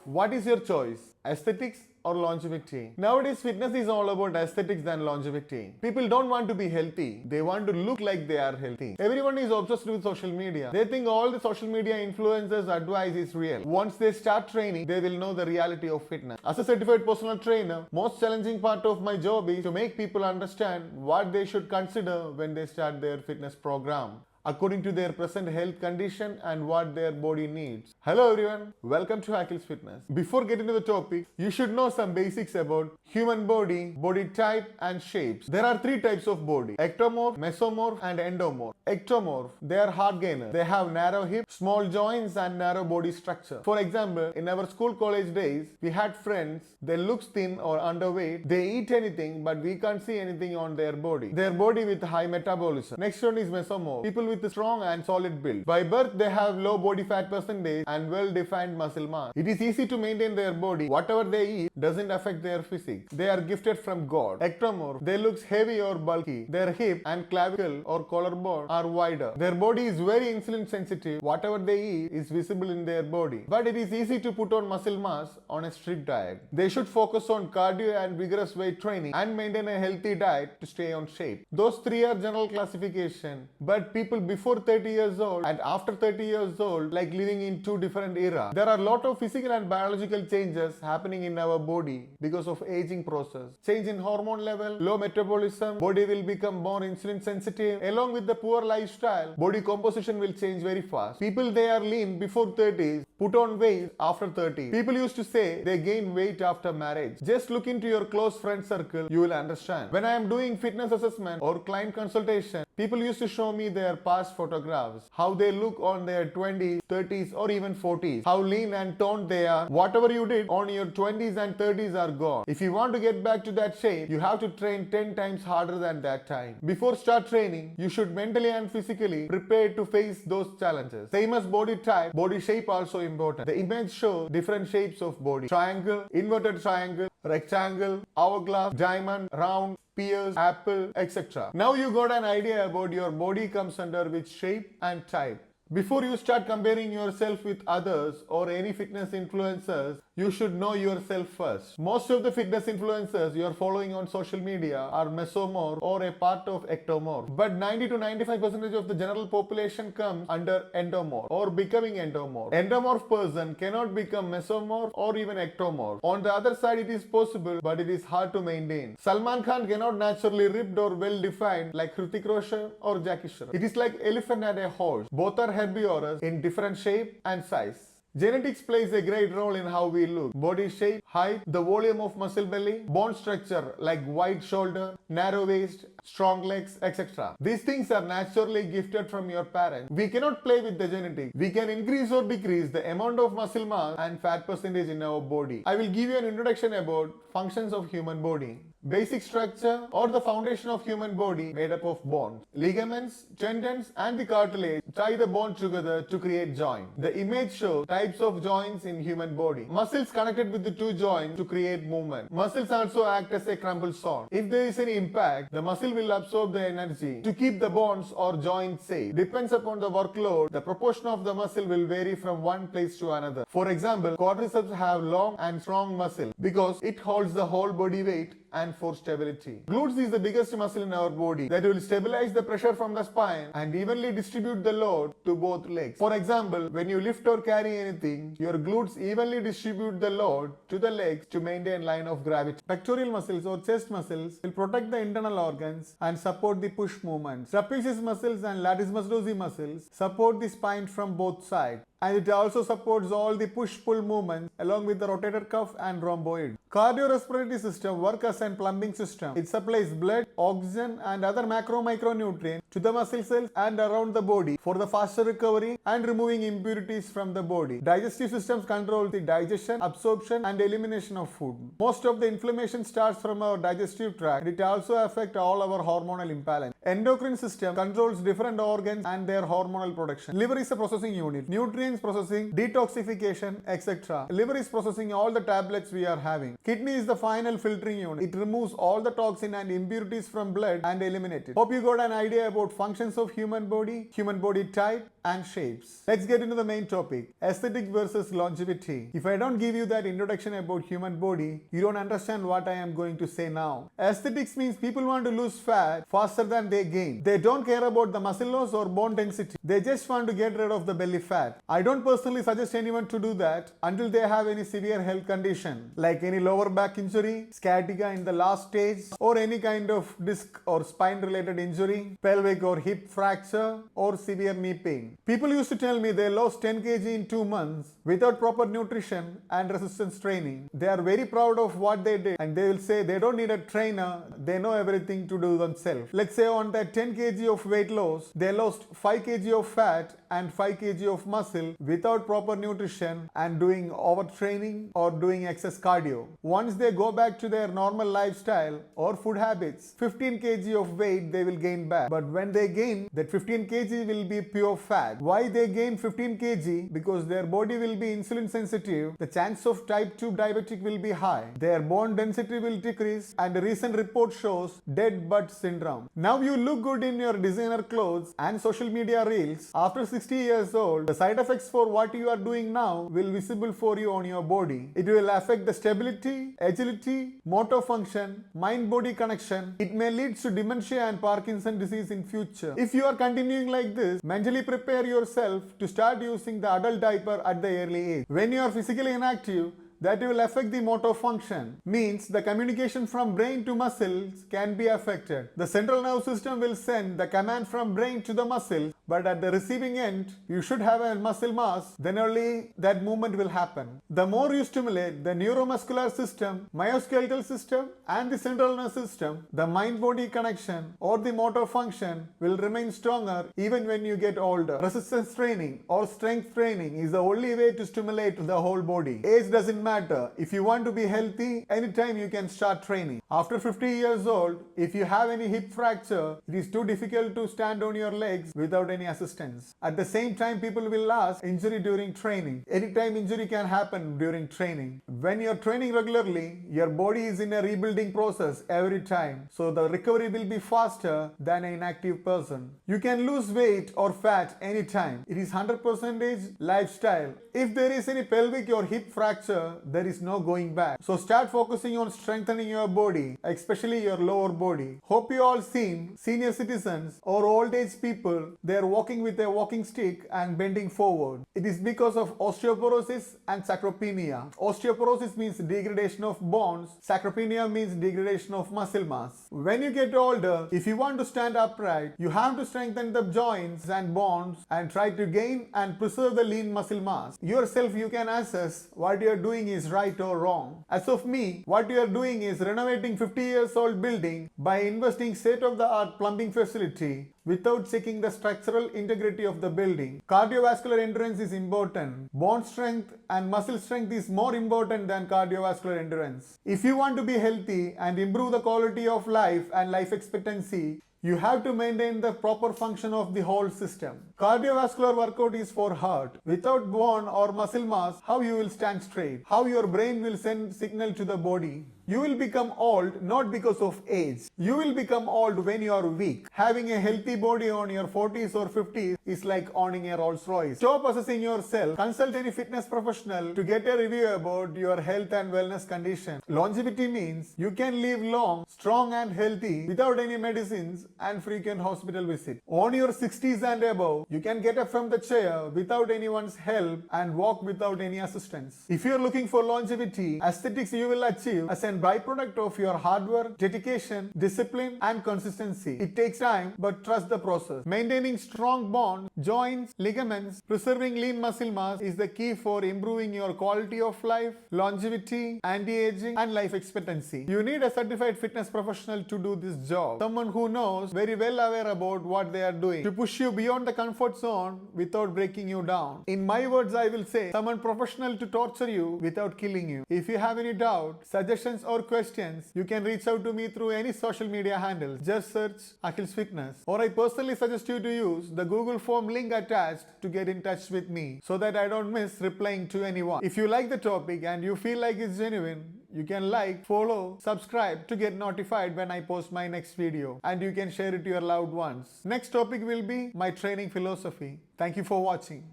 What is your choice? Aesthetics or longevity? Nowadays, fitness is all about aesthetics than longevity. People don't want to be healthy. They want to look like they are healthy. Everyone is obsessed with social media. They think all the social media influencers' advice is real. Once they start training, they will know the reality of fitness. As a certified personal trainer, most challenging part of my job is to make people understand what they should consider when they start their fitness program, according to their present health condition and what their body needs. Hello everyone, welcome to Akil's Fitness. Before getting to the topic, you should know some basics about human body, body type and shapes. There are three types of body: ectomorph, mesomorph and endomorph. Ectomorph, they are hard gainers. They have narrow hips, small joints and narrow body structure. For example, in our school college days, we had friends, they look thin or underweight, they eat anything but we can't see anything on their body. Their body with high metabolism. Next one is mesomorph. People with a strong and solid build. By birth, they have low body fat percentage and well-defined muscle mass. It is easy to maintain their body. Whatever they eat doesn't affect their physique. They are gifted from God. Ectomorph, they look heavy or bulky. Their hip and clavicle or collarbone are wider. Their body is very insulin sensitive. Whatever they eat is visible in their body. But it is easy to put on muscle mass on a strict diet. They should focus on cardio and vigorous weight training and maintain a healthy diet to stay on shape. Those three are general classification. But people before 30 years old and after 30 years old like living in two different eras. There are a lot of physical and biological changes happening in our body because of aging process. Change in hormone level, low metabolism, body will become more insulin sensitive. Along with the poor lifestyle, body composition will change very fast. People they are lean before 30s put on weight after 30. People used to say they gain weight after marriage. Just look into your close friend circle, you will understand. When I am doing fitness assessment or client consultation, people used to show me their past photographs, how they look on their 20s, 30s or even 40s, how lean and toned they are. Whatever you did on your 20s and 30s are gone. If you want to get back to that shape, you have to train 10 times harder than that time. Before start training, you should mentally and physically prepare to face those challenges. Same as body type, body shape also important. The image shows different shapes of body: triangle, inverted triangle, rectangle, hourglass, diamond, round, pears, apple, etc. Now you got an idea about your body comes under which shape and type. Before you start comparing yourself with others or any fitness influencers, you should know yourself first. Most of the fitness influencers you are following on social media are mesomorph or a part of ectomorph. But 90 to 95% of the general population comes under endomorph or becoming endomorph. Endomorph person cannot become mesomorph or even ectomorph. On the other side, it is possible, but it is hard to maintain. Salman Khan cannot naturally ripped or well defined like Hrithik Roshan or Jackie Chan. It is like elephant and a horse. Both are herbivorous in different shape and size. Genetics plays a great role in how we look. Body shape, height, the volume of muscle belly, bone structure like wide shoulder, narrow waist, strong legs, etc. These things are naturally gifted from your parents. We cannot play with the genetics. We can increase or decrease the amount of muscle mass and fat percentage in our body. I will give you an introduction about functions of human body. Basic structure or the foundation of human body made up of bones, ligaments, tendons and the cartilage tie the bone together to create joint. The image shows types of joints in human body. Muscles connected with the two joints to create movement. Muscles also act as a crumple zone. If there is any impact, the muscle will absorb the energy to keep the bones or joints safe. Depends upon the workload, the proportion of the muscle will vary from one place to another. For example, quadriceps have long and strong muscle because it holds the whole body weight and for stability. Glutes is the biggest muscle in our body that will stabilize the pressure from the spine and evenly distribute the load to both legs. For example, when you lift or carry anything, your glutes evenly distribute the load to the legs to maintain line of gravity. Pectoral muscles or chest muscles will protect the internal organs and support the push movements. Trapezius muscles and latissimus dorsi muscles support the spine from both sides. And it also supports all the push-pull movements along with the rotator cuff and rhomboid. Cardiorespiratory system works as a plumbing system. It supplies blood, oxygen and other macronutrients to the muscle cells and around the body for the faster recovery and removing impurities from the body. Digestive systems control the digestion, absorption and elimination of food. Most of the inflammation starts from our digestive tract and it also affects all our hormonal imbalance. Endocrine system controls different organs and their hormonal production. Liver is a processing unit. Nutrients processing, detoxification, etc. Liver is processing all the tablets we are having. Kidney is the final filtering unit. It removes all the toxin and impurities from blood and eliminates it. Hope you got an idea about functions of human body type and shapes. Let's get into the main topic, aesthetic versus longevity. If I don't give you that introduction about human body, you don't understand what I am going to say now. Aesthetics means people want to lose fat faster than they gain. They don't care about the muscle loss or bone density. They just want to get rid of the belly fat. I don't personally suggest anyone to do that until they have any severe health condition like any lower back injury, sciatica in the last stage, or any kind of disc or spine related injury, pelvic or hip fracture, or severe knee pain. People used to tell me they lost 10 kg in 2 months without proper nutrition and resistance training. They are very proud of what they did and they will say they don't need a trainer, they know everything to do themselves. Let's say on that 10 kg of weight loss, they lost 5 kg of fat and 5 kg of muscle without proper nutrition and doing overtraining or doing excess cardio. Once they go back to their normal lifestyle or food habits, 15 kg of weight they will gain back. But when they gain, that 15 kg will be pure fat. Why they gain 15 kg? Because their body will be insulin sensitive, the chance of type 2 diabetic will be high, their bone density will decrease, and a recent report shows dead butt syndrome. Now you look good in your designer clothes and social media reels. After 60 years old, the side effects for what you are doing now will be visible for you on your body. It will affect the stability, agility, motor function, mind-body connection. It may lead to dementia and Parkinson's disease in future. If you are continuing like this, mentally prepare yourself to start using the adult diaper at the early age. When you are physically inactive, that will affect the motor function. Means the communication from brain to muscles can be affected. The central nervous system will send the command from brain to the muscles, but at the receiving end, you should have a muscle mass, then only that movement will happen. The more you stimulate the neuromuscular system, musculoskeletal system, and the central nervous system, the mind-body connection or the motor function will remain stronger even when you get older. Resistance training or strength training is the only way to stimulate the whole body. Age doesn't matter. If you want to be healthy, anytime you can start training. After 50 years old, if you have any hip fracture, it is too difficult to stand on your legs without any assistance. At the same time, people will ask injury during training. Anytime injury can happen during training. When you're training regularly, your body is in a rebuilding process every time. So the recovery will be faster than an inactive person. You can lose weight or fat anytime. It is 100% lifestyle. If there is any pelvic or hip fracture, there is no going back. So start focusing on strengthening your body, especially your lower body. Hope you all seen senior citizens or old age people, they are walking with a walking stick and bending forward. It is because of osteoporosis and sarcopenia. Osteoporosis means degradation of bones. Sarcopenia means degradation of muscle mass. When you get older, if you want to stand upright, you have to strengthen the joints and bones and try to gain and preserve the lean muscle mass. Yourself you can assess what you are doing is right or wrong. As of me, what you are doing is renovating 50 years old building by investing state-of-the-art plumbing facility without checking the structural integrity of the building. Cardiovascular endurance is important. Bone strength and muscle strength is more important than cardiovascular endurance. If you want to be healthy and improve the quality of life and life expectancy, you have to maintain the proper function of the whole system. Cardiovascular workout is for heart. Without bone or muscle mass, how you will stand straight? How your brain will send signal to the body? You will become old not because of age. You will become old when you are weak. Having a healthy body on your 40s or 50s is like owning a Rolls Royce. Stop assessing yourself. Consult any fitness professional to get a review about your health and wellness condition. Longevity means you can live long, strong and healthy without any medicines and frequent hospital visit. On your 60s and above, you can get up from the chair without anyone's help and walk without any assistance. If you are looking for longevity, aesthetics you will achieve as a byproduct of your hard work, dedication, discipline and consistency. It takes time, but trust the process. Maintaining strong bones, joints, ligaments, preserving lean muscle mass is the key for improving your quality of life, longevity, anti-aging and life expectancy. You need a certified fitness professional to do this job. Someone who knows, very well aware about what they are doing, to push you beyond the comfort zone without breaking you down. In my words, I will say, someone professional to torture you without killing you. If you have any doubt, suggestions or questions, you can reach out to me through any social media handles. Just search Akhil's Fitness. Or I personally suggest you to use the Google form link attached to get in touch with me so that I don't miss replying to anyone. If you like the topic and you feel like it's genuine, you can like, follow, subscribe to get notified when I post my next video, and you can share it to your loved ones. Next topic will be my training philosophy. Thank you for watching.